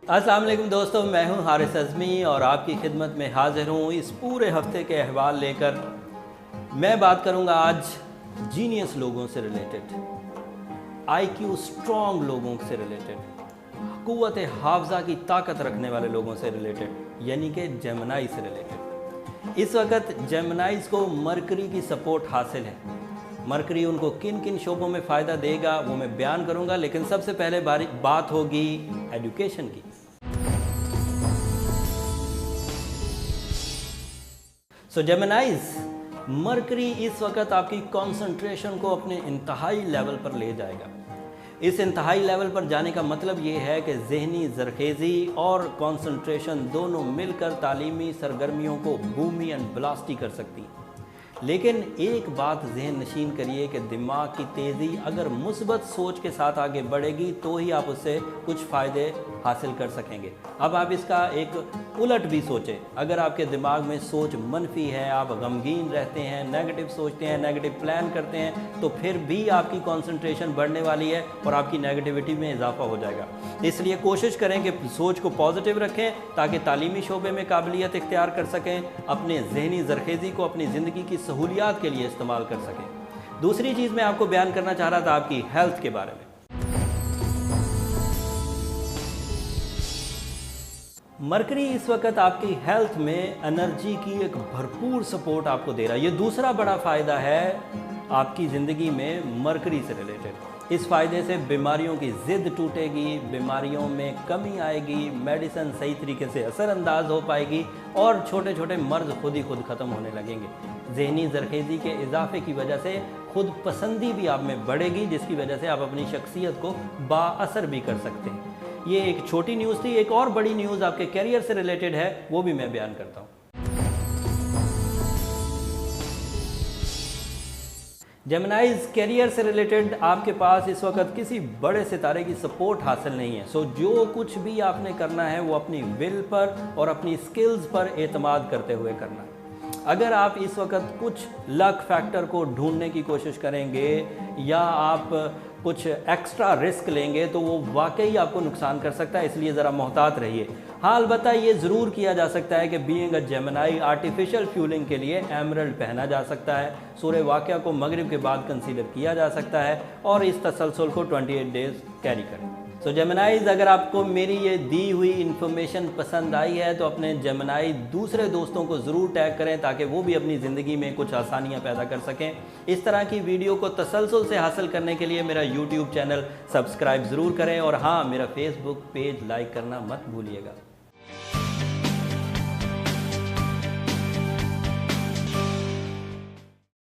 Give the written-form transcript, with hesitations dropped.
अस्सलाम वालेकुम दोस्तों, मैं हूं हारिस अज़मी और आपकी खिदमत में हाज़िर हूं इस पूरे हफ्ते के अहवाल लेकर। मैं बात करूंगा आज जीनियस लोगों से रिलेटेड, आईक्यू स्ट्रॉन्ग लोगों से रिलेटेड, क़ुव्वत हाफ़ज़ा की ताकत रखने वाले लोगों से रिलेटेड, यानी कि जेमिनी से रिलेटेड। इस वक्त जेमिनीज़ को मरकरी की सपोर्ट हासिल है। मरकरी उनको किन किन शोबों में फ़ायदा देगा वो मैं बयान करूंगा, लेकिन सबसे पहले बात होगी एजुकेशन की। सो जेमिनीज़, मरकरी इस वक्त आपकी कंसंट्रेशन को अपने इंतहाई लेवल पर ले जाएगा। इस इंतहाई लेवल पर जाने का मतलब ये है कि ज़हनी ज़रखेज़ी और कंसंट्रेशन दोनों मिलकर तालीमी सरगर्मियों को बूमी एंड ब्लास्टी कर सकती हैं। लेकिन एक बात ज़हन नशीन करिए कि दिमाग की तेज़ी अगर मुस्बत सोच के साथ आगे बढ़ेगी तो ही आप उससे कुछ फ़ायदे हासिल कर सकेंगे। अब आप इसका एक उलट भी सोचें। अगर आपके दिमाग में सोच मनफी है, आप गमगीन रहते हैं, नेगेटिव सोचते हैं, नेगेटिव प्लान करते हैं, तो फिर भी आपकी कंसंट्रेशन बढ़ने वाली है और आपकी नेगेटिविटी में इजाफा हो जाएगा। इसलिए कोशिश करें कि सोच को पॉजिटिव रखें ताकि तालीमी शोबे में काबिलियत इख्तियार कर सकें, अपने ज़हनी ज़रखेज़ी को अपनी ज़िंदगी की सहूलियात के लिए इस्तेमाल कर सकें। दूसरी चीज़ मैं आपको बयान करना चाह रहा था आपकी हेल्थ के बारे में। मरकरी इस वक्त आपकी हेल्थ में एनर्जी की एक भरपूर सपोर्ट आपको दे रहा है। ये दूसरा बड़ा फ़ायदा है आपकी ज़िंदगी में मरकरी से रिलेटेड। इस फ़ायदे से बीमारियों की ज़िद टूटेगी, बीमारियों में कमी आएगी, मेडिसिन सही तरीके से असरअंदाज हो पाएगी और छोटे छोटे मर्ज़ खुद ही खुद ख़त्म होने लगेंगे। ज़हनी ज़रखेज़ी के इजाफे की वजह से खुद पसंदी भी आप में बढ़ेगी, जिसकी वजह से आप अपनी शख्सियत को बाअसर भी कर सकते हैं। ये एक छोटी न्यूज़ थी। एक और बड़ी न्यूज़ आपके कैरियर से रिलेटेड है, वो भी मैं बयान करता हूँ। जेमिनीज़, कैरियर से रिलेटेड आपके पास इस वक्त किसी बड़े सितारे की सपोर्ट हासिल नहीं है। सो जो कुछ भी आपने करना है वो अपनी विल पर और अपनी स्किल्स पर एतमाद करते हुए करना है। अगर आप इस वक्त कुछ लक फैक्टर को ढूंढने की कोशिश करेंगे या आप कुछ एक्स्ट्रा रिस्क लेंगे तो वो वाकई आपको नुकसान कर सकता है, इसलिए ज़रा मोहतात रहिए। हाँ, अलबत्ता ये ज़रूर किया जा सकता है कि being a Gemini artificial fuelling के लिए एमरल्ड पहना जा सकता है, सूरह वाक़या को मगरिब के बाद कंसीडर किया जा सकता है और इस तसलसल को 28 डेज़ कैरी करें। सो जेमिनीज़, अगर आपको मेरी ये दी हुई इन्फॉर्मेशन पसंद आई है तो अपने जेमिनी दूसरे दोस्तों को ज़रूर टैग करें ताकि वो भी अपनी ज़िंदगी में कुछ आसानियाँ पैदा कर सकें। इस तरह की वीडियो को तसलसल से हासिल करने के लिए मेरा यूट्यूब चैनल सब्सक्राइब ज़रूर करें और हाँ, मेरा फेसबुक पेज लाइक करना मत भूलिएगा।